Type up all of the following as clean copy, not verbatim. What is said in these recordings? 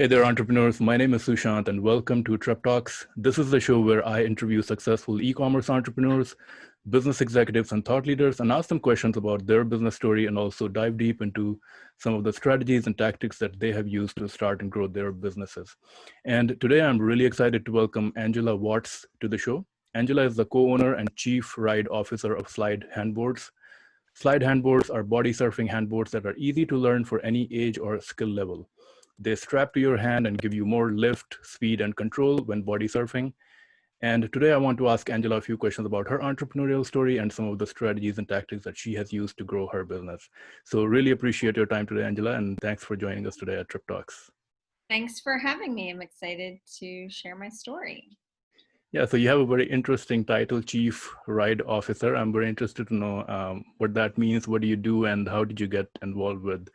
Hey there, entrepreneurs. My name is Sushant, and welcome to TrepTalks. This is the show where I interview successful e-commerce entrepreneurs, business executives, and thought leaders, and ask them questions about their business story, and also dive deep into some of the strategies and tactics that they have used to start and grow their businesses. And today, I'm really excited to welcome Angela Watts to the show. Angela is the co-owner and chief ride officer of Slyde Handboards. Slyde Handboards are body surfing handboards that are easy to learn for any age or skill level. They strap to your hand and give you more lift, speed, and control when body surfing. And today I want to ask Angela a few questions about her entrepreneurial story and some of the strategies and tactics that she has used to grow her business. So really appreciate your time today, Angela, and thanks for joining us today at Trip Talks. Thanks for having me. I'm excited to share my story. Yeah, so you have a very interesting title, Chief Ride Officer. I'm very interested to know what that means. What do you do, and how did you get involved with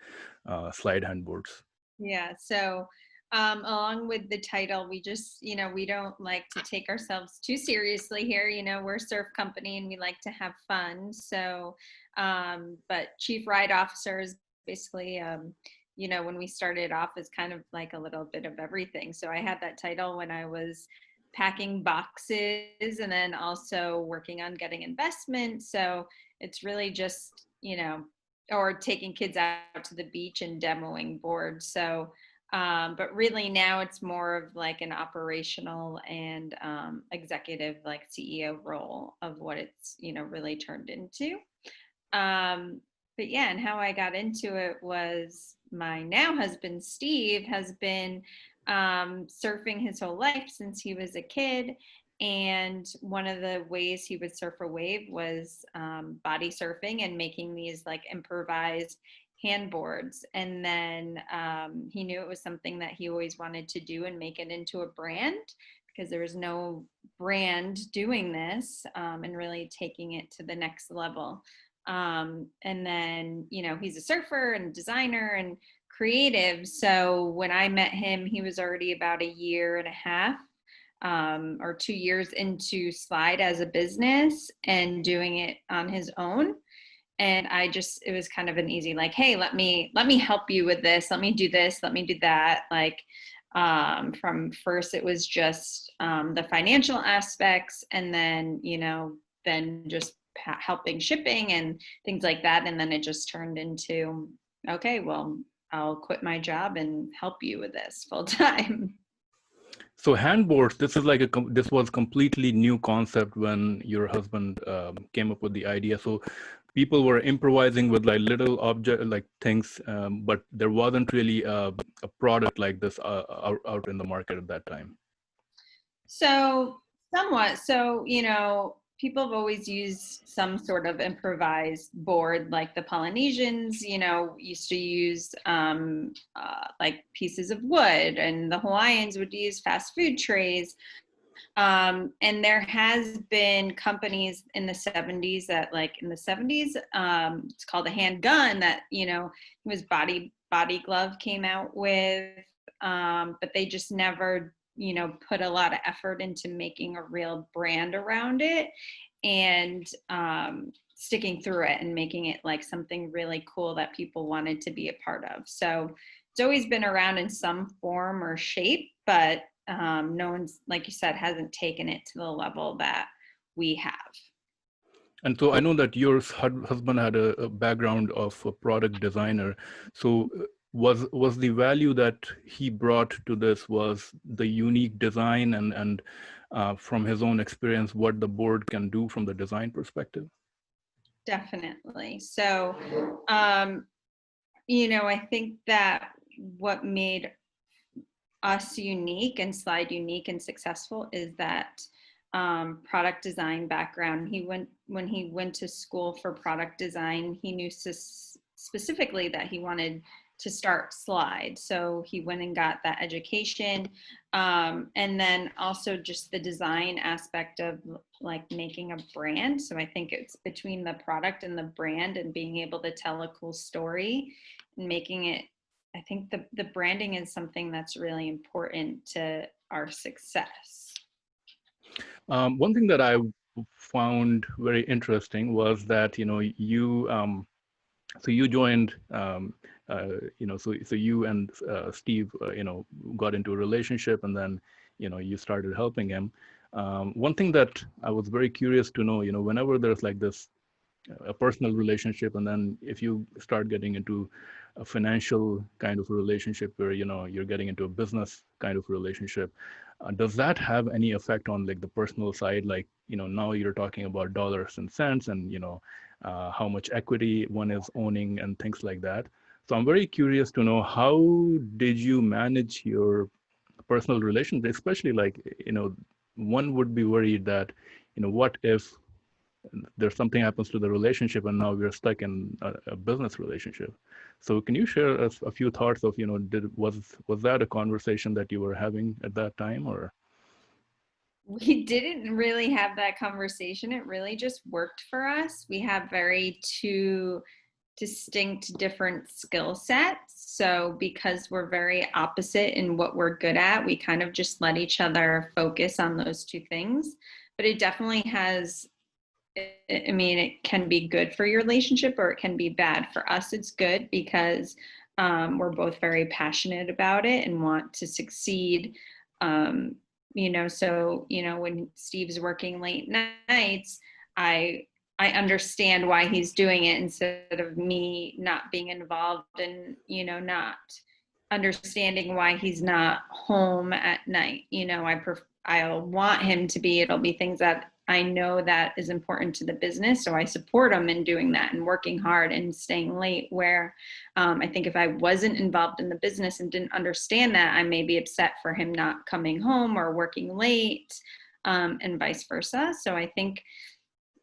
Slyde Handboards? Yeah, so along with the title, we just, we don't like to take ourselves too seriously here. We're a surf company and we like to have fun. So, but Chief Ride Officer is basically, when we started off as kind of like a little bit of everything. So I had that title when I was packing boxes and then also working on getting investment. So it's really just, or taking kids out to the beach and demoing boards. So, but really now it's more of like an operational and executive, like CEO role of what it's, really turned into. But yeah, and how I got into it was my now husband, Steve, has been surfing his whole life since he was a kid. And one of the ways he would surf a wave was body surfing and making these like improvised handboards. And then he knew it was something that he always wanted to do and make it into a brand because there was no brand doing this and really taking it to the next level. And then, he's a surfer and designer and creative. So when I met him, he was already about 1.5 years or 2 years into Slyde as a business and doing it on his own. And it was kind of an easy, like, hey, let me help you with this. Let me do this. Let me do that. Like, from first, it was just the financial aspects, and then, then just helping shipping and things like that. And then it just turned into, okay, well, I'll quit my job and help you with this full time. So handboards, this was completely new concept when your husband came up with the idea. So people were improvising with like little object like things, but there wasn't really a product like this out in the market at that time. So somewhat. So, people have always used some sort of improvised board, like the Polynesians, used to use like pieces of wood, and the Hawaiians would use fast food trays. And there has been companies in the 70s that, like in the 70s, it's called a handgun that, it was body glove came out with, but they just never put a lot of effort into making a real brand around it and sticking through it and making it like something really cool that people wanted to be a part of. So it's always been around in some form or shape, but no one's, like you said, hasn't taken it to the level that we have. And so I know that your husband had a background of a product designer. So was the value that he brought to this was the unique design and from his own experience, what the board can do from the design perspective? Definitely. So, I think that what made us unique and Slyde unique and successful is that product design background. When he went to school for product design, he knew specifically that he wanted to start Slyde. So he went and got that education. And then also just the design aspect of like making a brand. So I think it's between the product and the brand and being able to tell a cool story and making it, I think the branding is something that's really important to our success. One thing that I found very interesting was that, you So you joined, so you and Steve, got into a relationship, and then, you started helping him. One thing that I was very curious to know, whenever there's like this a personal relationship, and then if you start getting into a financial kind of a relationship where you're getting into a business kind of relationship, does that have any effect on like the personal side? Like, now you're talking about dollars and cents, and how much equity one is owning and things like that. So I'm very curious to know, how did you manage your personal relations, especially like, one would be worried that, what if there's something happens to the relationship and now we're stuck in a business relationship. So can you share a few thoughts of, was that a conversation that you were having at that time, or? We didn't really have that conversation. It really just worked for us. We have very two distinct different skill sets. So because we're very opposite in what we're good at, we kind of just let each other focus on those two things. But it definitely has, I mean, it can be good for your relationship or it can be bad. For us, it's good because we're both very passionate about it and want to succeed. So, when Steve's working late nights, I I understand why he's doing it instead of me not being involved and, not understanding why he's not home at night. I'll want him to be, it'll be things that I know that is important to the business. So I support him in doing that and working hard and staying late, where I think if I wasn't involved in the business and didn't understand that, I may be upset for him not coming home or working late, and vice versa. So I think,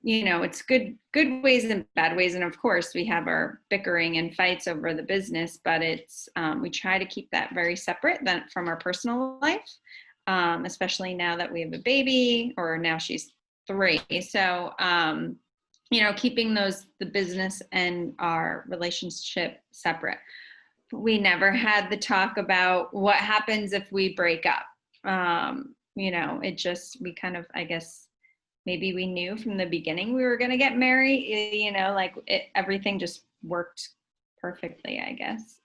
it's good ways and bad ways. And of course we have our bickering and fights over the business, but it's, we try to keep that very separate from our personal life, especially now that we have a baby, or now she's 3. So, keeping the business and our relationship separate. We never had the talk about what happens if we break up. We kind of, I guess, maybe we knew from the beginning we were going to get married, everything just worked perfectly, I guess.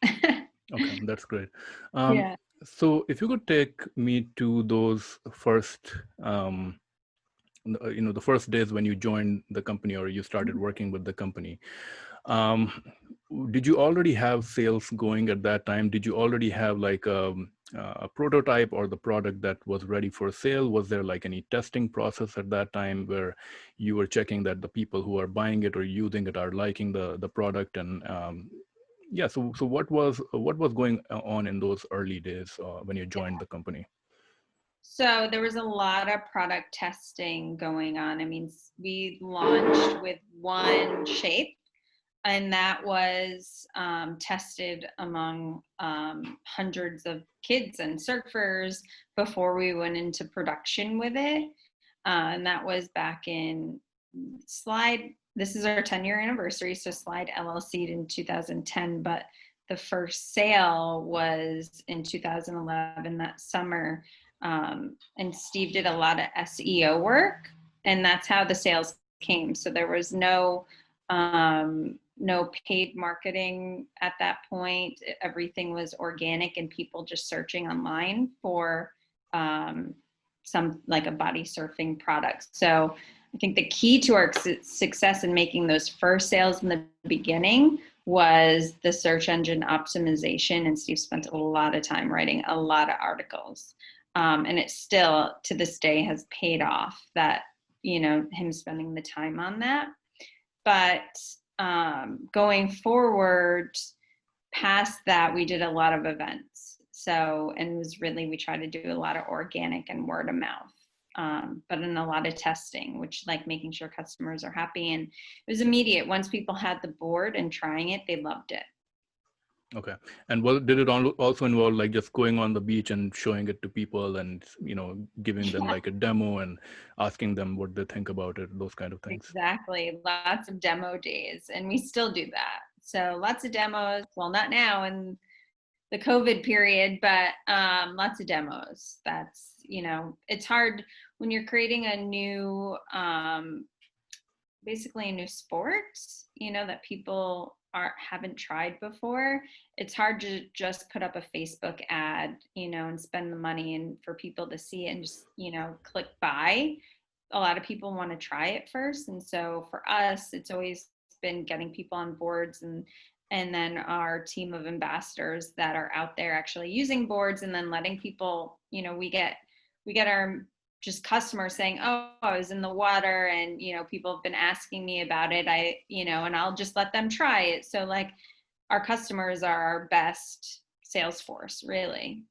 Okay, that's great. Yeah. So if you could take me to those first, the first days when you joined the company or you started working with the company, did you already have sales going at that time? Did you already have like a prototype or the product that was ready for sale? Was there like any testing process at that time where you were checking that the people who are buying it or using it are liking the product? And so what was going on in those early days when you joined the company? So there was a lot of product testing going on. I mean, we launched with one shape, and that was tested among hundreds of kids and surfers before we went into production with it. And that was back in Slyde. This is our 10-year anniversary, so Slyde LLC'd in 2010, but the first sale was in 2011, that summer. And Steve did a lot of SEO work, and that's how the sales came. So there was no paid marketing at that point. Everything was organic and people just searching online for some, like, a body surfing product. So I think the key to our success in making those first sales in the beginning was the search engine optimization. And Steve spent a lot of time writing a lot of articles. And it still, to this day, has paid off, that, him spending the time on that. But going forward, past that, we did a lot of events. So, and we tried to do a lot of organic and word of mouth, but in a lot of testing, which, like, making sure customers are happy. And it was immediate. Once people had the board and trying it, they loved it. Okay. And did it also involve like just going on the beach and showing it to people and, giving them like a demo and asking them what they think about it, those kind of things? Exactly. Lots of demo days. And we still do that. So lots of demos. Well, not now in the COVID period, but lots of demos. That's, it's hard when you're creating a new, basically a new sport, that people haven't tried before, it's hard to just put up a Facebook ad, and spend the money and for people to see it and just, click buy. A lot of people want to try it first. And so for us, it's always been getting people on boards and then our team of ambassadors that are out there actually using boards, and then letting people, we get our just customers saying, oh, I was in the water and, people have been asking me about it. And I'll just let them try it. So like our customers are our best sales force, really.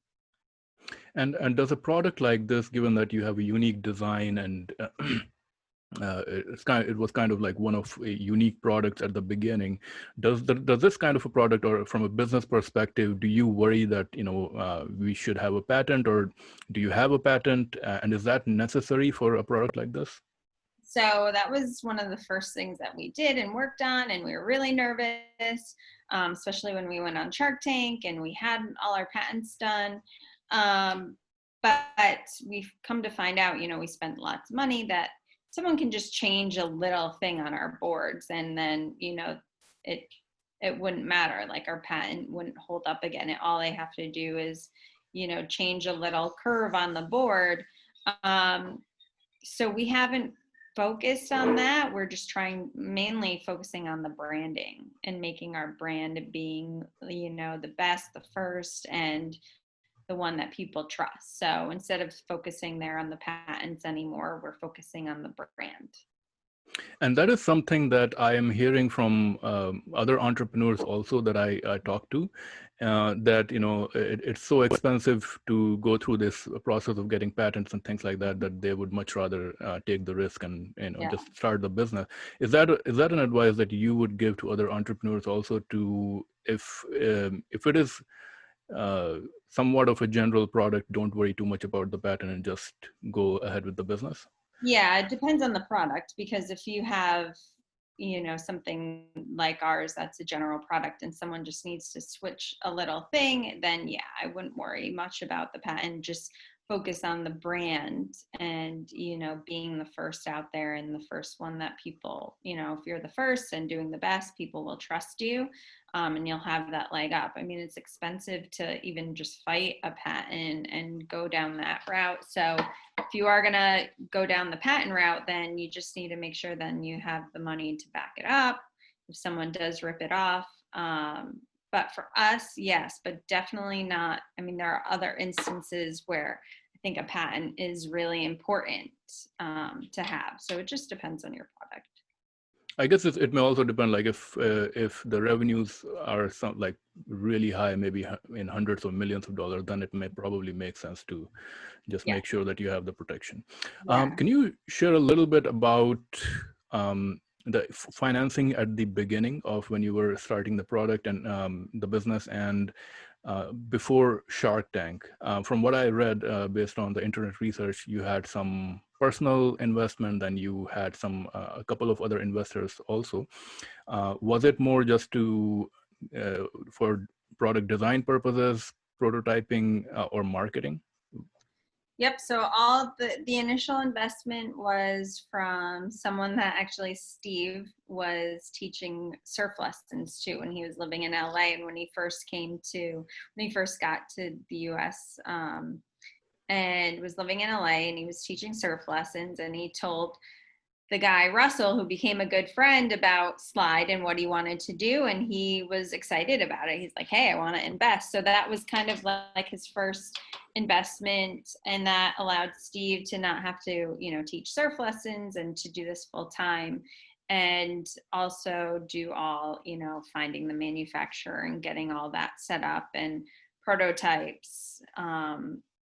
And does a product like this, given that you have a unique design and it was kind of like one of a unique products at the beginning, does this kind of a product, or from a business perspective, do you worry that we should have a patent, or do you have a patent, and is that necessary for a product like this? So that was one of the first things that we did and worked on, and we were really nervous, especially when we went on Shark Tank and we had all our patents done. But we've come to find out, we spent lots of money, that someone can just change a little thing on our boards, and then, it wouldn't matter. Like our patent wouldn't hold up again. All they have to do is, change a little curve on the board. So we haven't focused on that. We're just mainly focusing on the branding and making our brand being, the best, the first, and the one that people trust. So instead of focusing there on the patents anymore, we're focusing on the brand. And that is something that I am hearing from other entrepreneurs also that I talk to, that it's so expensive to go through this process of getting patents and things like that, that they would much rather take the risk and just start the business. Is that an advice that you would give to other entrepreneurs also, to if it is somewhat of a general product, don't worry too much about the patent and just go ahead with the business? Yeah, it depends on the product, because if you have, something like ours that's a general product and someone just needs to switch a little thing, then yeah, I wouldn't worry much about the patent. Just focus on the brand and, being the first out there and the first one that people, if you're the first and doing the best, people will trust you, and you'll have that leg up. I mean, it's expensive to even just fight a patent and go down that route. So if you are going to go down the patent route, then you just need to make sure then you have the money to back it up if someone does rip it off. But for us, yes, but definitely not. I mean, there are other instances where I think a patent is really important to have. So it just depends on your product. I guess it may also depend, like if the revenues are like really high, maybe in hundreds of millions of dollars, then it may probably make sense to just make sure that you have the protection. Yeah. Can you share a little bit about the financing at the beginning of when you were starting the product and the business, and before Shark Tank? From what I read, based on the internet research, you had some personal investment, then you had a couple of other investors also. Was it more just for product design purposes, prototyping, or marketing? Yep. So all the initial investment was from someone that actually Steve was teaching surf lessons to when he was living in LA, and when he first got to the US, and was living in LA, and he was teaching surf lessons, and he told the guy Russell, who became a good friend, about Slyde and what he wanted to do, and he was excited about it. He's like, hey, I want to invest. So that was kind of like his first investment, and that allowed Steve to not have to teach surf lessons and to do this full time, and also do all finding the manufacturer and getting all that set up and prototypes.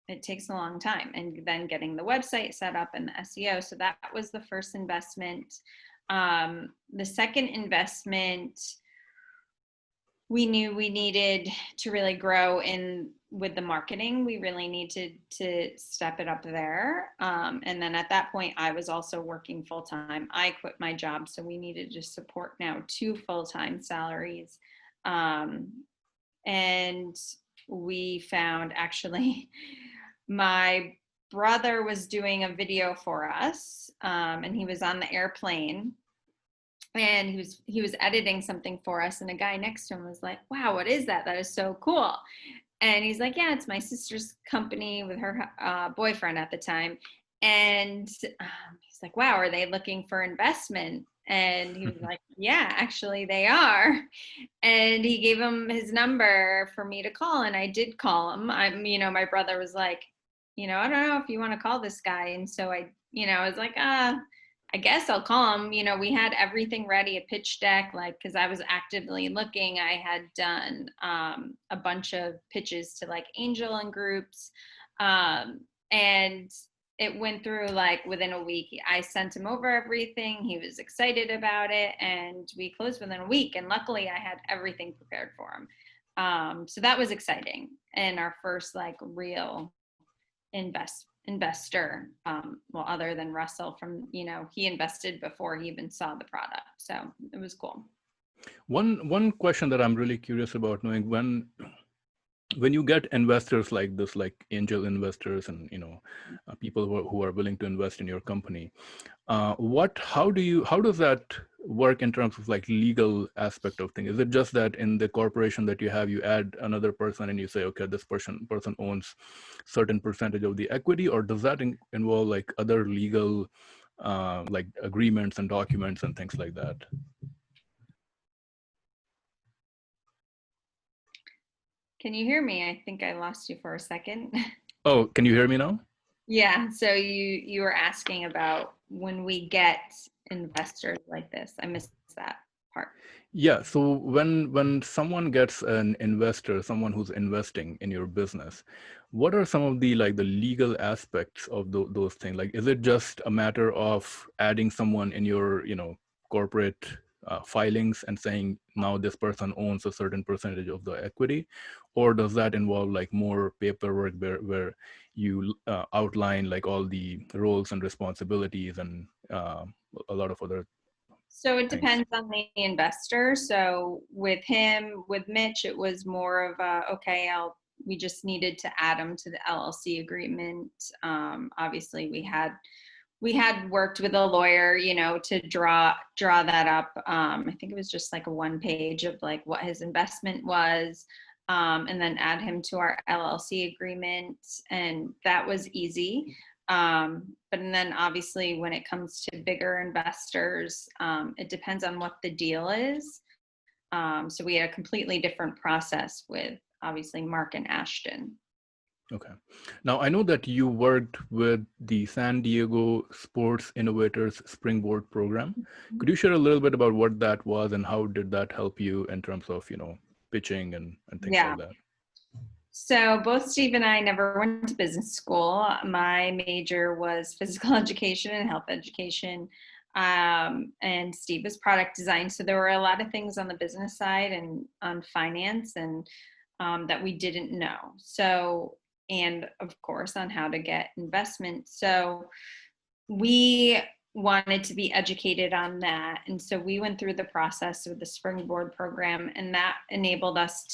It takes a long time, and then getting the website set up and the SEO. So that was the first investment. The second investment, we knew we needed to really grow with the marketing. We really needed to step it up there. And then at that point, I was also working full time. I quit my job, so we needed to support now 2 full-time salaries. And we found, actually, my brother was doing a video for us, and he was on the airplane, and he was editing something for us, and a guy next to him was like, wow, what is that? That is so cool. And he's like, yeah, it's my sister's company with her boyfriend at the time. And he's like, wow, are they looking for investment? And he was like, yeah, actually they are. And he gave him his number for me to call, and I did call him. My brother was like, I don't know if you want to call this guy. And so I was like, I guess I'll call him. We had everything ready, a pitch deck, like, because I was actively looking. I had done a bunch of pitches to like angel and groups. And it went through like within a week. I sent him over everything. He was excited about it, and we closed within a week. And luckily, I had everything prepared for him. So that was exciting. And our first like real investor, well, other than Russell from, he invested before he even saw the product. So it was cool. One question that I'm really curious about knowing, when you get investors like this, like angel investors and people who are willing to invest in your company, how does that work in terms of like legal aspect of things? Is it just that in the corporation that you have, you add another person and you say, okay, this person owns certain percentage of the equity, or does that involve like other legal like agreements and documents and things like that? Can you hear me? I think I lost you for a second. Oh, can you hear me now? Yeah, so you were asking about when we get investors like this. I missed that part. Yeah, so when someone gets an investor, someone who's investing in your business, what are some of the legal aspects of those things? Like, is it just a matter of adding someone in your corporate filings and saying now this person owns a certain percentage of the equity, or does that involve like more paperwork where you outline like all the roles and responsibilities and a lot of other So it things? depends on the investor. So with Mitch, it was more of okay, we just needed to add him to the LLC agreement. Obviously, we had worked with a lawyer, to draw that up. I think it was just like a one page of like what his investment was, and then add him to our LLC agreement, and that was easy. But then obviously when it comes to bigger investors, it depends on what the deal is. So we had a completely different process with obviously Mark and Ashton. Okay. Now, I know that you worked with the San Diego Sports Innovators Springboard program. Could you share a little bit about what that was and how did that help you in terms of, pitching and things Yeah. like that? So both Steve and I never went to business school. My major was physical education and health education. And Steve was product design. So there were a lot of things on the business side and on finance and that we didn't know. So, and of course on how to get investment. So we wanted to be educated on that. And so we went through the process with the Springboard program, and that enabled us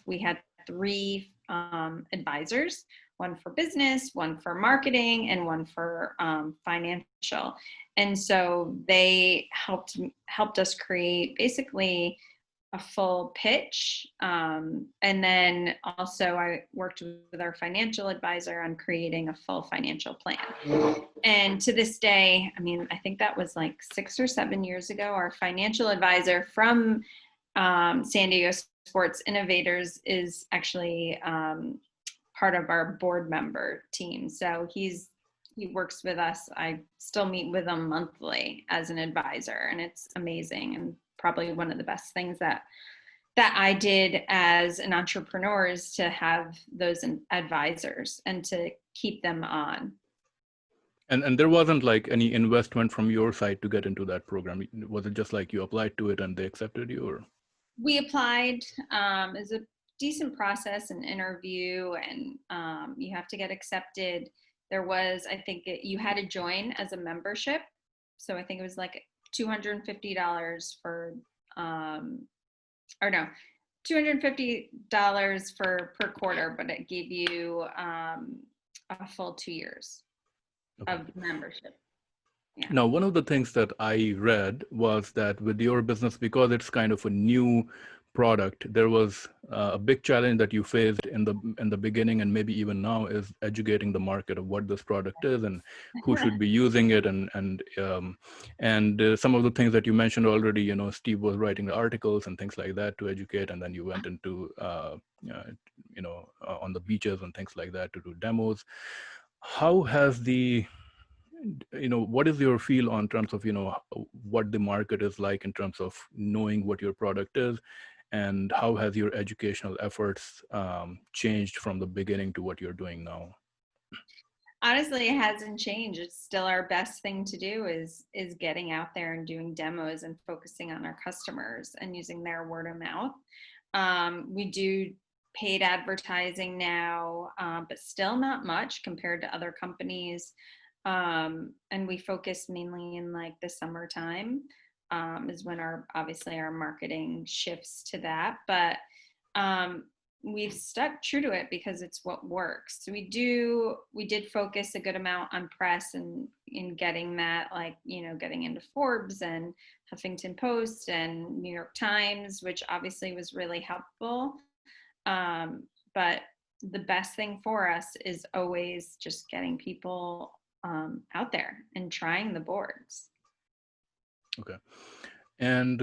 we had three advisors, one for business, one for marketing, and one for financial. And so they helped us create basically a full pitch. And then also I worked with our financial advisor on creating a full financial plan. And to this day, I mean, I think that was like 6 or 7 years ago, our financial advisor from San Diego Sports Innovators is actually part of our board member team. So he works with us. I still meet with him monthly as an advisor, and it's amazing and probably one of the best things that I did as an entrepreneur is to have those advisors and to keep them on. And there wasn't like any investment from your side to get into that program. Was it just like you applied to it and they accepted you, or? We applied. It's a decent process, an interview, and you have to get accepted. There was, I think you had to join as a membership. So I think it was like $250 for, or no, $250 per quarter, but it gave you a full 2 years Okay. of membership. Yeah. Now, one of the things that I read was that with your business, because it's kind of a new product, there was a big challenge that you faced in the beginning, and maybe even now, is educating the market of what this product is and who should be using it, and some of the things that you mentioned already. Steve was writing the articles and things like that to educate, and then you went into on the beaches and things like that to do demos. How has what is your feel on terms of what the market is like in terms of knowing what your product is, and how has your educational efforts changed from the beginning to what you're doing now? Honestly, it hasn't changed. It's still our best thing to do is getting out there and doing demos and focusing on our customers and using their word of mouth. We do paid advertising now, but still not much compared to other companies. And we focus mainly in like the summertime, is when obviously our marketing shifts to that. But we've stuck true to it because it's what works. So we did focus a good amount on press and in getting that, like, getting into Forbes and Huffington Post and New York Times, which obviously was really helpful. But the best thing for us is always just getting people out there and trying the boards. Okay. And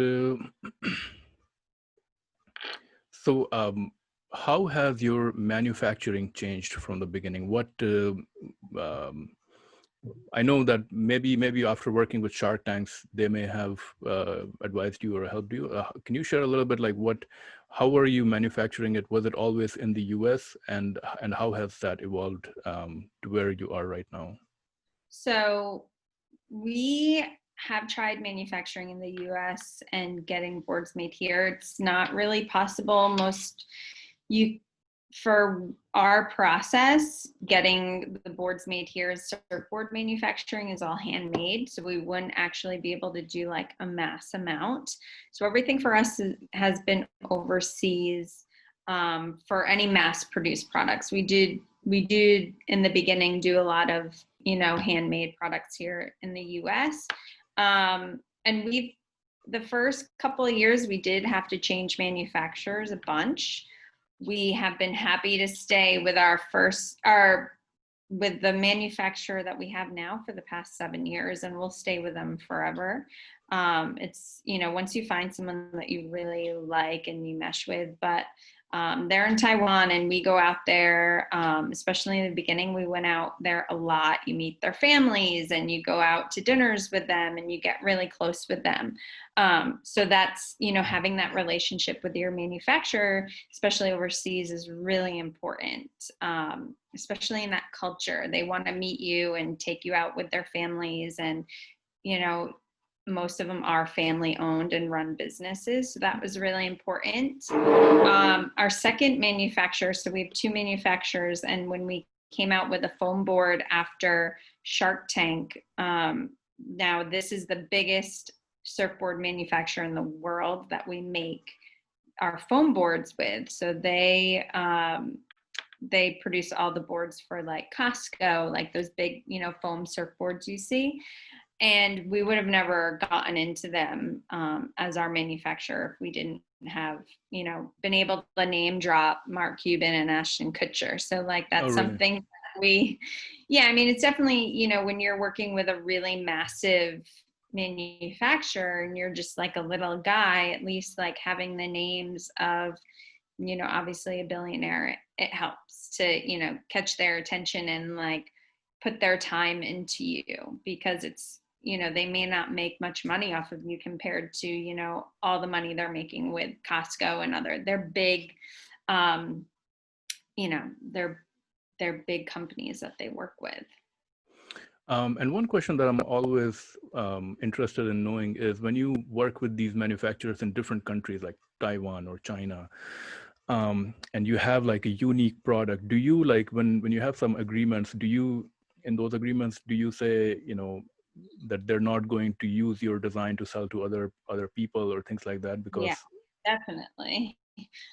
so how has your manufacturing changed from the beginning? What I know that maybe after working with Shark Tanks, they may have advised you or helped you. Can you share a little bit like how were you manufacturing it? Was it always in the U.S. and how has that evolved to where you are right now? So we have tried manufacturing in the US and getting boards made here. It's not really possible. For our process, getting the boards made here is surfboard manufacturing is all handmade. So we wouldn't actually be able to do like a mass amount. So everything for us has been overseas for any mass produced products. We did in the beginning do a lot of, handmade products here in the US. And the first couple of years, we did have to change manufacturers a bunch. We have been happy to stay with with the manufacturer that we have now for the past 7 years, and we'll stay with them forever. It's, once you find someone that you really like and you mesh with, but they're in Taiwan and we go out there, especially in the beginning, we went out there a lot. You meet their families and you go out to dinners with them and you get really close with them. So that's, having that relationship with your manufacturer, especially overseas, is really important, especially in that culture. They want to meet you and take you out with their families, and, most of them are family owned and run businesses. So that was really important. Our second manufacturer, so we have two manufacturers, and when we came out with a foam board after Shark Tank, now this is the biggest surfboard manufacturer in the world that we make our foam boards with. So they produce all the boards for like Costco, like those big, foam surfboards you see. And we would have never gotten into them as our manufacturer if we didn't have, been able to name drop Mark Cuban and Ashton Kutcher. So like that's Oh, really? something that it's definitely, when you're working with a really massive manufacturer and you're just like a little guy, at least like having the names of, obviously a billionaire, it helps to, catch their attention and like put their time into you, because it's, they may not make much money off of you compared to, all the money they're making with Costco and they're big, they're big companies that they work with. And one question that I'm always interested in knowing is, when you work with these manufacturers in different countries like Taiwan or China, and you have like a unique product, do you like when you have some agreements, in those agreements, do you say, that they're not going to use your design to sell to other people or things like that? Because Yeah, definitely.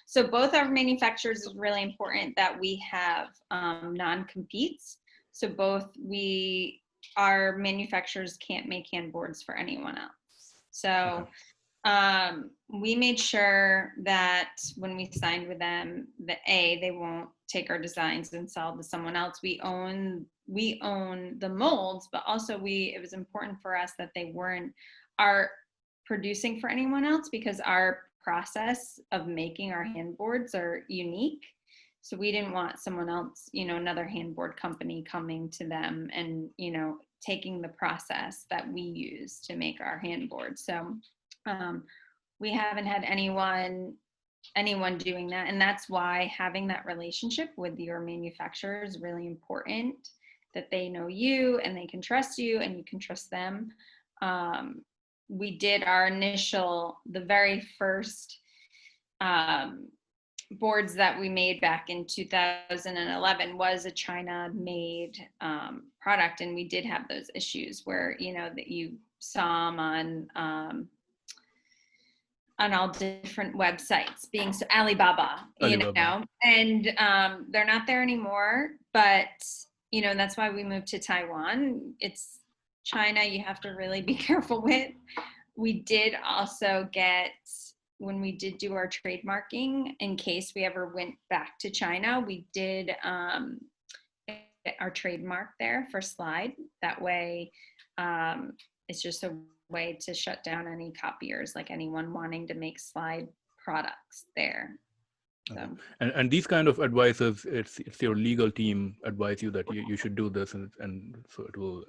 So both our manufacturers, is really important that we have non-competes. So both we our manufacturers can't make handboards for anyone else. So we made sure that when we signed with them, that they won't take our designs and sell to someone else. We own the molds, but also it was important for us that they weren't producing for anyone else, because our process of making our handboards are unique. So we didn't want someone else, another handboard company coming to them and, taking the process that we use to make our handboards. So we haven't had anyone doing that. And that's why having that relationship with your manufacturer is really important, that they know you and they can trust you and you can trust them. We did the very first boards that we made back in 2011 was a China made product. And we did have those issues where, that you saw them on all different websites, being so Alibaba, Alibaba. and they're not there anymore, but, that's why we moved to Taiwan. It's China, you have to really be careful with. We did also when we did do our trademarking, in case we ever went back to China, we did get our trademark there for Slyde. That way, it's just a way to shut down any copiers, like anyone wanting to make Slyde products there. So. And these kind of advices, it's your legal team advise you that you should do this, and so it will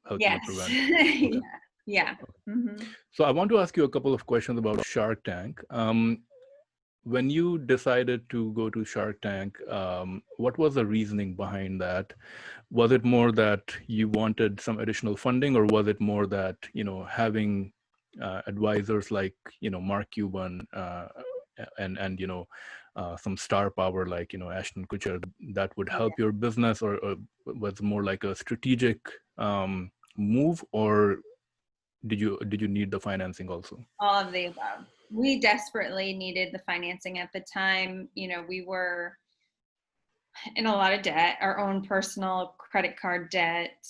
help you prevent. Okay. Yeah. Mm-hmm. So I want to ask you a couple of questions about Shark Tank. When you decided to go to Shark Tank, what was the reasoning behind that? Was it more that you wanted some additional funding, or was it more that, having advisors like, Mark Cuban and some star power like, Ashton, Kutcher, that would help your business, or was more like a strategic move, or did you need the financing also? All of the above. We desperately needed the financing at the time. We were in a lot of debt, our own personal credit card debt.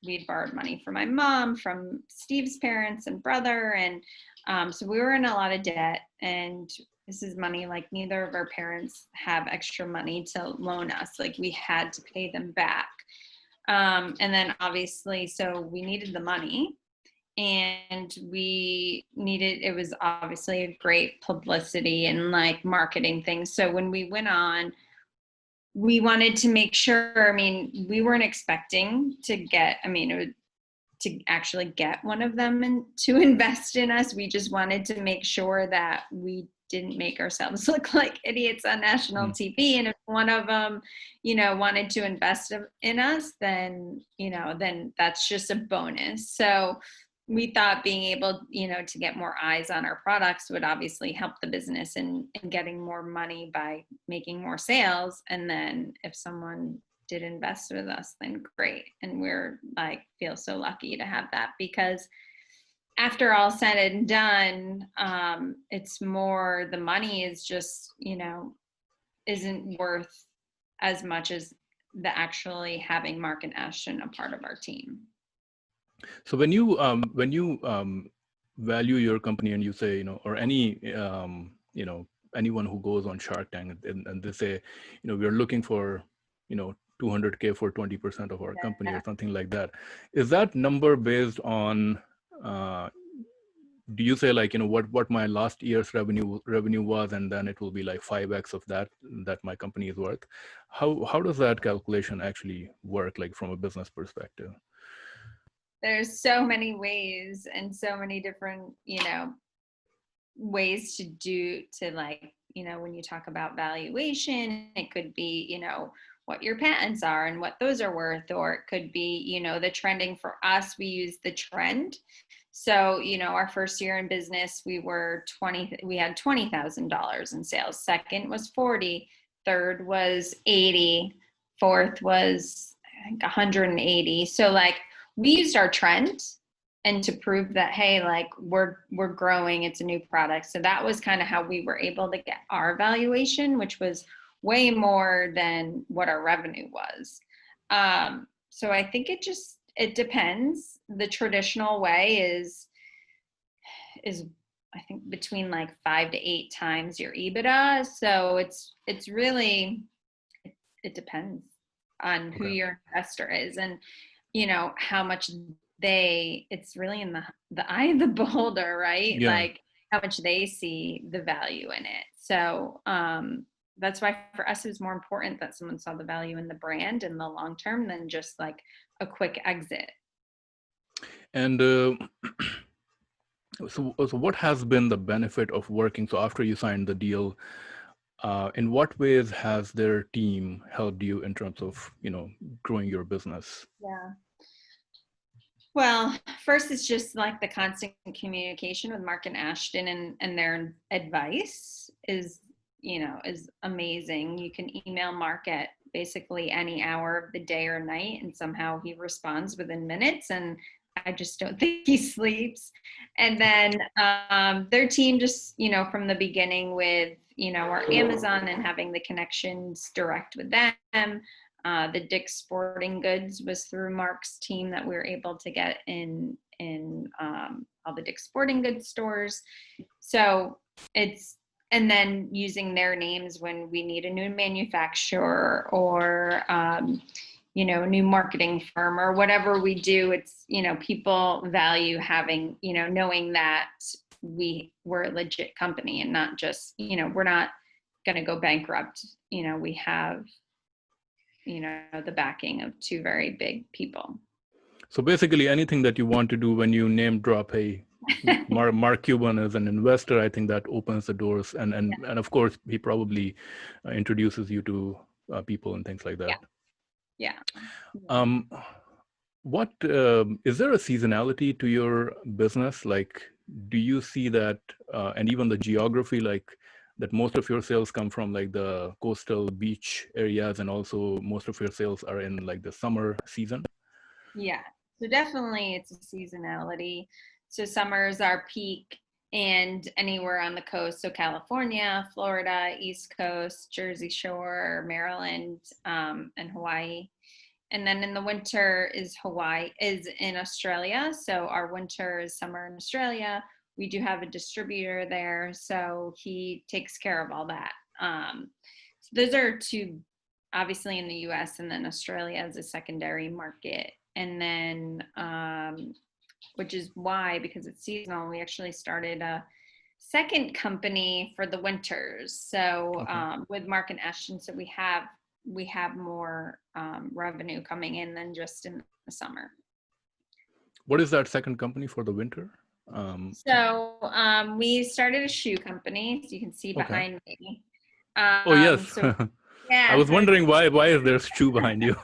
We'd borrowed money from my mom, from Steve's parents and brother. And so we were in a lot of debt, and this is money, like neither of our parents have extra money to loan us. Like we had to pay them back. And then obviously, so we needed the money, and it was obviously a great publicity and like marketing thing. So when we went on, we wanted to make sure, we weren't expecting to actually get one of them to invest in us. We just wanted to make sure that we didn't make ourselves look like idiots on national TV. And if one of them, wanted to invest in us, then that's just a bonus. So we thought being able, to get more eyes on our products would obviously help the business in getting more money by making more sales. And then if someone did invest with us, then great. And we're feel so lucky to have that, because after all said and done, it's more, the money is just, isn't worth as much as the actually having Mark and Ashton a part of our team. So when you value your company and you say, or any, anyone who goes on Shark Tank and they say, we're looking for, $200K for 20% of our company or something like that. Is that number based on, do you say what my last year's revenue was, and then it will be like 5x of that my company is worth? How does that calculation actually work, like from a business perspective? There's so many ways and so many different, ways when you talk about valuation, it could be, what your patents are and what those are worth, or it could be, the trending. For us, we use the trend. So, our first year in business, we had $20,000 in sales. Second was 40, third was 80, fourth was, I think, 180. So we used our trend, and to prove that, hey, we're growing, it's a new product. So that was kind of how we were able to get our valuation, which was way more than what our revenue was. so I think it depends. The traditional way is I think between like 5 to 8 times your EBITDA. So it's really, it depends on who Okay. your investor is, and how much it's really in the eye of the beholder, right? Yeah. Like how much they see the value in it. So that's why for us it's more important that someone saw the value in the brand in the long term than just like a quick exit. And so what has been the benefit of working? So after you signed the deal, in what ways has their team helped you in terms of, growing your business? Yeah. Well, first it's just like the constant communication with Mark and Ashton, and their advice is amazing. You can email Mark at basically any hour of the day or night, and somehow he responds within minutes, and I just don't think he sleeps. And then their team just, from the beginning with, our Amazon and having the connections direct with them. The Dick's Sporting Goods was through Mark's team that we were able to get in all the Dick's Sporting Goods stores. So and then using their names when we need a new manufacturer or a new marketing firm or whatever we do. It's, people value having, knowing that we're a legit company and not just, we're not going to go bankrupt. We have the backing of two very big people. So basically anything that you want to do when you name drop Mark Cuban as an investor, I think that opens the doors. And of course, he probably introduces you to people and things like that. Yeah. What is there a seasonality to your business? Like, do you see that, and even the geography, like that most of your sales come from like the coastal beach areas, and also most of your sales are in like the summer season? Yeah. So definitely it's a seasonality. So summer is our peak, and anywhere on the coast. So California, Florida, East Coast, Jersey Shore, Maryland, and Hawaii. And then in the winter is in Australia. So our winter is summer in Australia. We do have a distributor there, so he takes care of all that. So those are two, obviously in the US, and then Australia as a secondary market. And then, which is why, because it's seasonal, we actually started a second company for the winters. So with Mark and Ashton, so we have more revenue coming in than just in the summer. What is that second company for the winter? We started a shoe company, so you can see behind me. Oh yes. So, yeah, I was wondering why is there shoe behind you?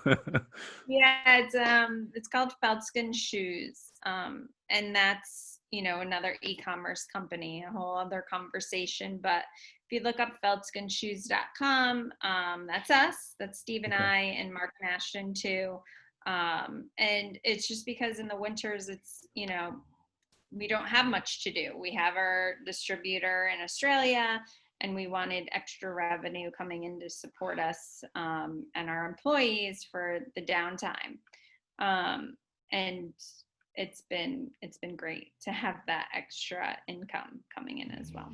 Yeah, it's called Feltskin Shoes, and that's another e-commerce company, a whole other conversation. But if you look up feltskinshoes.com, that's us. That's Steve and I, and Mark and Ashton too. And it's just because in the winters, it's we don't have much to do. We have our distributor in Australia, and we wanted extra revenue coming in to support us and our employees for the downtime. And it's been great to have that extra income coming in as well.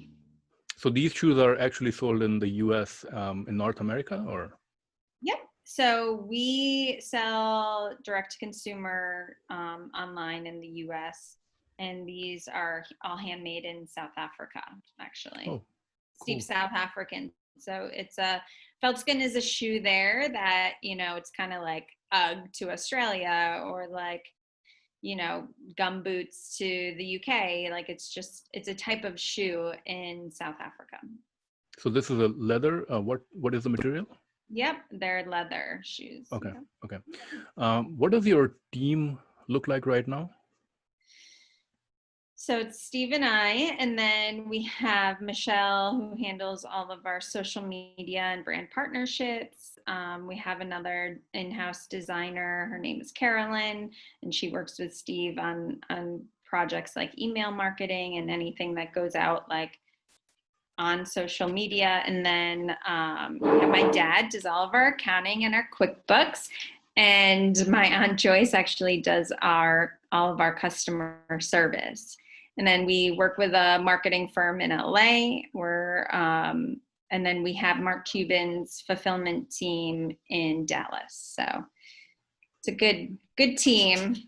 So these shoes are actually sold in the US, in North America, or? Yep. So we sell direct to consumer online in the US, and these are all handmade in South Africa, actually. Oh. Steve's South African. So it's Feltskin is a shoe there that, it's kind of like UGG to Australia, or like, gum boots to the UK. Like it's a type of shoe in South Africa. So this is a leather. What is the material? Yep, they're leather shoes. Okay. Yeah. Okay. What does your team look like right now? So it's Steve and I, and then we have Michelle, who handles all of our social media and brand partnerships. We have another in-house designer. Her name is Carolyn, and she works with Steve on projects like email marketing and anything that goes out like on social media. And then my dad does all of our accounting and our QuickBooks. And my Aunt Joyce actually does all of our customer service. And then we work with a marketing firm in LA. And then we have Mark Cuban's fulfillment team in Dallas. So it's a good team.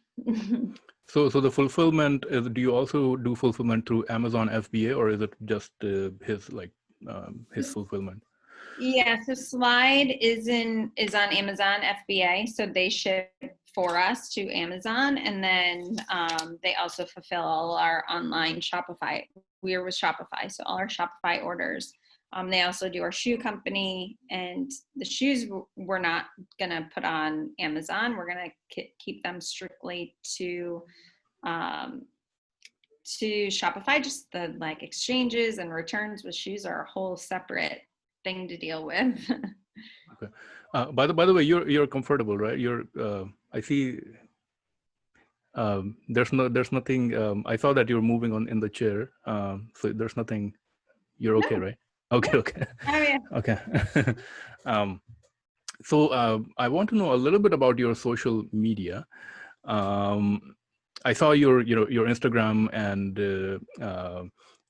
So the fulfillment is, do you also do fulfillment through Amazon FBA, or is it just his fulfillment? Yeah, so Slyde is on Amazon FBA, so they ship for us to Amazon, and then they also fulfill all our online Shopify. We are with Shopify, so all our Shopify orders. They also do our shoe company, and the shoes we're not gonna put on Amazon. We're gonna keep them strictly to Shopify. Just the like exchanges and returns with shoes are a whole separate thing to deal with. Okay. By the way, you're comfortable, right? I see. There's nothing. I saw that you're moving on in the chair. So there's nothing. You're okay, No. right? Okay. Okay. Oh yeah. Okay. So I want to know a little bit about your social media. I saw your Instagram,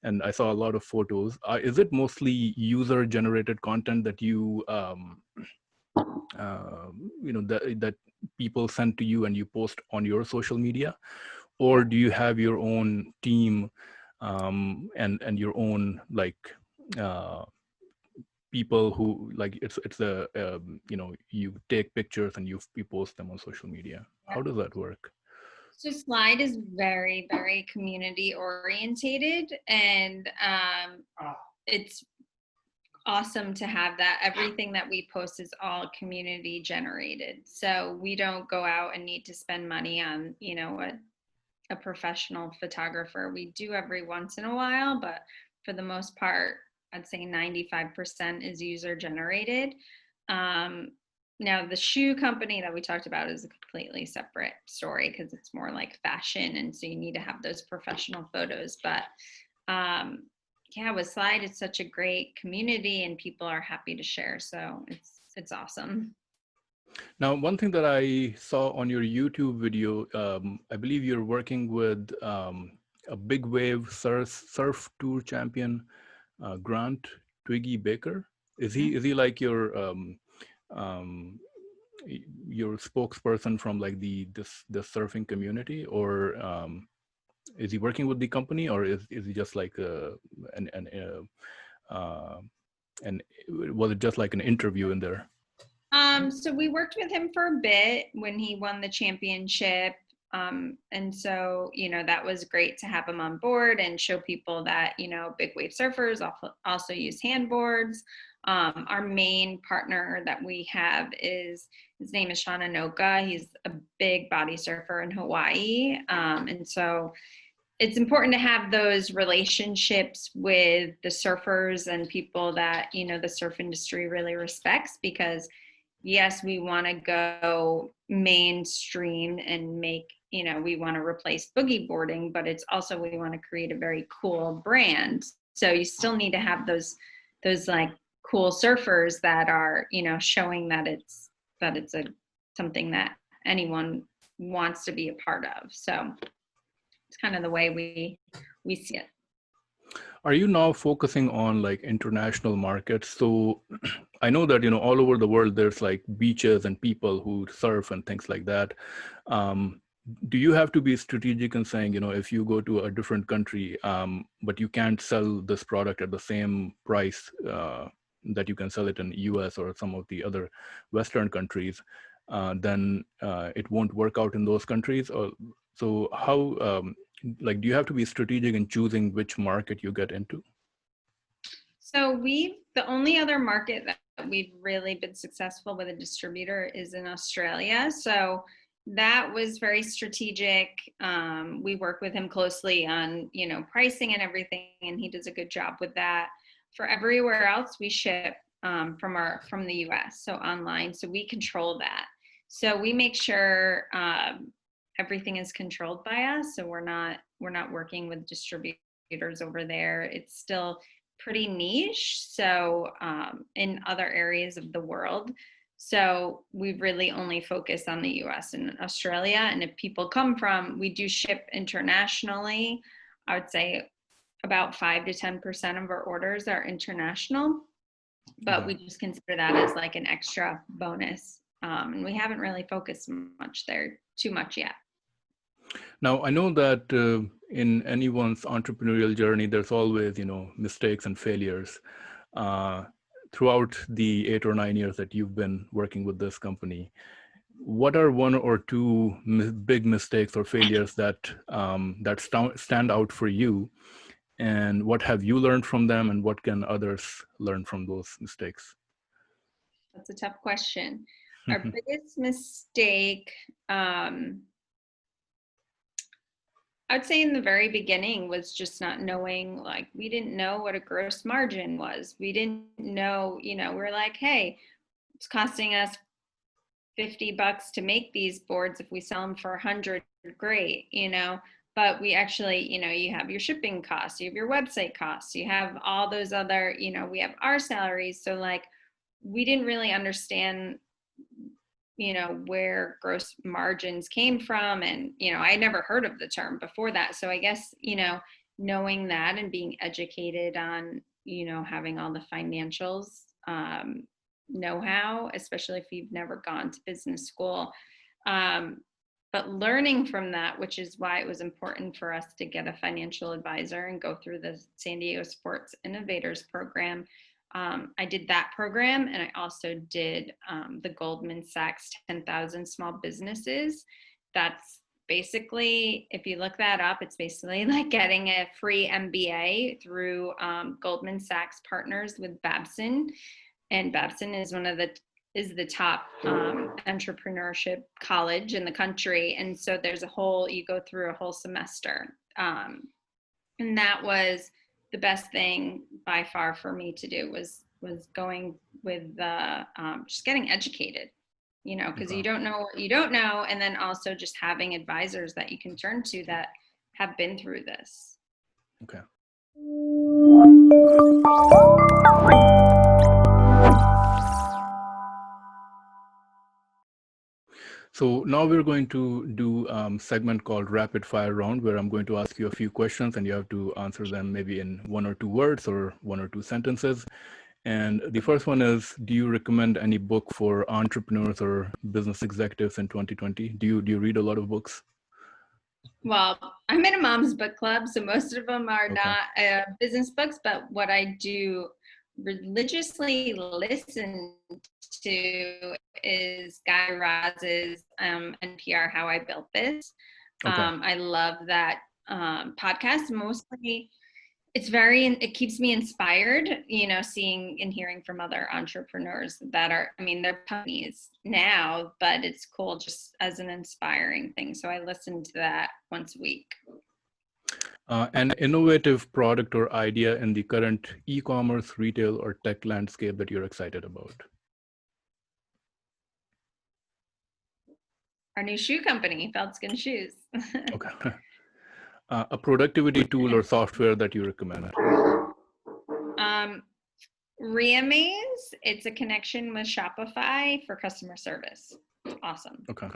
and I saw a lot of photos. Is it mostly user generated content that you that people send to you and you post on your social media, or do you have your own team and your own people who it's a you take pictures and you post them on social media? How does that work? So Slyde is very, very community orientated, and it's awesome to have that. Everything that we post is all community generated. So we don't go out and need to spend money on, a professional photographer. We do every once in a while, but for the most part, I'd say 95% is user generated. Now the shoe company that we talked about is a completely separate story because it's more like fashion, and so you need to have those professional photos. But yeah, with Slyde, it's such a great community and people are happy to share. So it's awesome. Now, one thing that I saw on your YouTube video, I believe you're working with a big wave surf tour champion, Grant Twiggy Baker. Is he like um, your spokesperson from like the surfing community, or is he working with the company, or is he just like and was it just like an interview in there? So we worked with him for a bit when he won the championship. And so, that was great to have him on board and show people that, big wave surfers also use handboards. Our main partner that we have his name is Sean Anoka. He's a big body surfer in Hawaii. And so it's important to have those relationships with the surfers and people that, the surf industry really respects, because yes, we want to go mainstream and make, we want to replace boogie boarding, but it's also, we want to create a very cool brand. So you still need to have those like cool surfers that are, showing that it's something that anyone wants to be a part of. So it's kind of the way we see it. Are you now focusing on like international markets? So I know that, all over the world, there's like beaches and people who surf and things like that. Do you have to be strategic in saying, if you go to a different country, but you can't sell this product at the same price that you can sell it in the US or some of the other Western countries, then it won't work out in those countries? Or so how, do you have to be strategic in choosing which market you get into? So the only other market that we've really been successful with a distributor is in Australia. So that was very strategic. We work with him closely on, pricing and everything, and he does a good job with that. For everywhere else, we ship from the US, so online. So we control that. So we make sure everything is controlled by us. So we're not working with distributors over there. It's still pretty niche, so in other areas of the world. So we really only focus on the US and Australia. And if people come from, we do ship internationally. I would say about 5 to 10% of our orders are international, but we just consider that as like an extra bonus. And we haven't really focused much there too much yet. Now, I know that in anyone's entrepreneurial journey, there's always, mistakes and failures. Throughout the 8 or 9 years that you've been working with this company, what are one or two big mistakes or failures that stand out for you? And what have you learned from them, and what can others learn from those mistakes? That's a tough question. Our biggest mistake, I'd say in the very beginning, was just not knowing, like, we didn't know what a gross margin was. We didn't know, we're like, hey, it's costing us $50 to make these boards. If we sell them for 100, great, but we actually, you have your shipping costs, you have your website costs, you have all those other, we have our salaries. So like, we didn't really understand, where gross margins came from. And, I never heard of the term before that. So I guess, knowing that and being educated on, having all the financials, know-how, especially if you've never gone to business school. But learning from that, which is why it was important for us to get a financial advisor and go through the San Diego Sports Innovators Program. I did that program, and I also did the Goldman Sachs 10,000 Small Businesses. That's basically, if you look that up, it's basically like getting a free MBA through Goldman Sachs partners with Babson. And Babson is the top entrepreneurship college in the country. And so you go through a whole semester. And that was the best thing by far for me to do, was going with just getting educated, because you don't know what you don't know. And then also just having advisors that you can turn to that have been through this. Okay. So now we're going to do a segment called Rapid Fire Round, where I'm going to ask you a few questions and you have to answer them maybe in 1 or 2 words or 1 or 2 sentences. And the first one is, do you recommend any book for entrepreneurs or business executives in 2020? Do you read a lot of books? Well, I'm in a mom's book club, so most of them are not business books, but what I do religiously listen to is Guy Raz's NPR How I Built This. I love that podcast. Mostly it keeps me inspired, seeing and hearing from other entrepreneurs that they're companies now, but it's cool just as an inspiring thing. So I listen to that once a week. An innovative product or idea in the current e-commerce, retail, or tech landscape that you're excited about? Our new shoe company, Feltskin Shoes. Okay. A productivity tool or software that you recommend? Reamaze. It's a connection with Shopify for customer service. Awesome. Okay.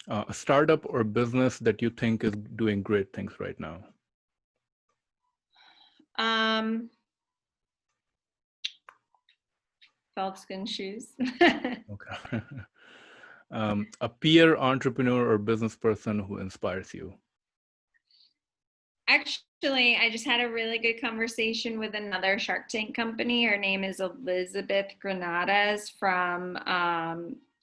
A startup or business that you think is doing great things right now? Feltskin Shoes. Okay. A peer entrepreneur or business person who inspires you? Actually, I just had a really good conversation with another Shark Tank company. Her name is Elizabeth Granadas from,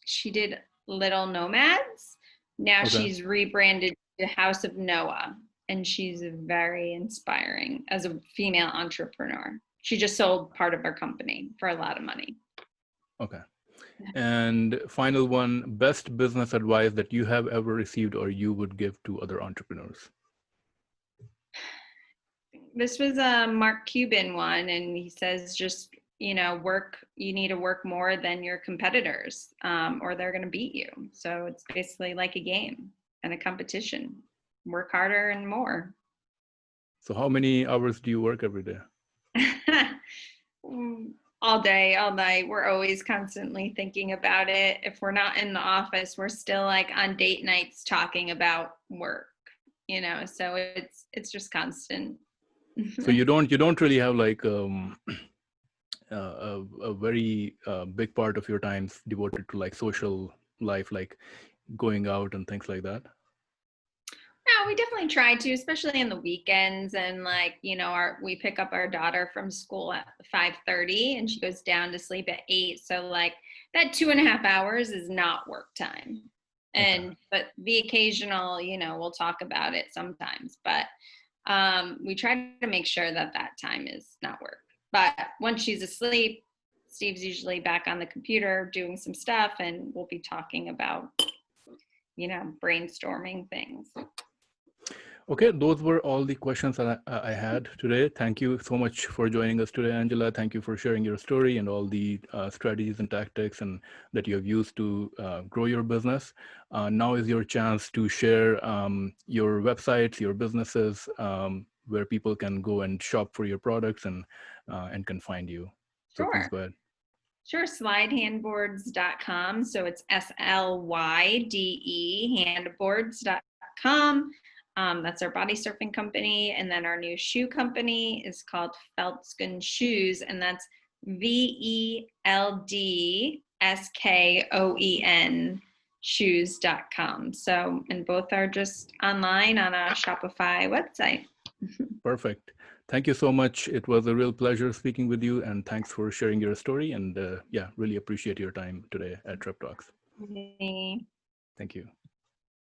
she did Little Nomads. Now she's rebranded to House of Noah, and she's very inspiring as a female entrepreneur. She just sold part of her company for a lot of money. Okay. And final one, best business advice that you have ever received or you would give to other entrepreneurs? This was a Mark Cuban one, and he says just, you need to work more than your competitors, or they're going to beat you. So it's basically like a game and a competition. Work harder and more. So how many hours do you work every day? All day, all night. We're always constantly thinking about it. If we're not in the office, we're still like on date nights talking about work, so it's just constant. So you don't really have like a very big part of your time devoted to like social life, like going out and things like that? Yeah, we definitely try to, especially in the weekends. And like, we pick up our daughter from school at 5:30 and she goes down to sleep at 8. So like that 2.5 hours is not work time. Okay. But the occasional, we'll talk about it sometimes, but we try to make sure that that time is not work. But once she's asleep, Steve's usually back on the computer doing some stuff and we'll be talking about, brainstorming things. Okay, those were all the questions that I had today. Thank you so much for joining us today, Angela. Thank you for sharing your story and all the strategies and tactics and that you have used to grow your business. Now is your chance to share your websites, your businesses, where people can go and shop for your products and can find you. So please Sure. go ahead. Sure, SlydeHandboards.com. So it's SLYDE handboards.com. That's our body surfing company. And then our new shoe company is called Feltskin Shoes. And that's VELDSKOEN shoes.com. So, and both are just online on a Shopify website. Perfect. Thank you so much. It was a real pleasure speaking with you, and thanks for sharing your story. And yeah, really appreciate your time today at TrepTalks. Thank you.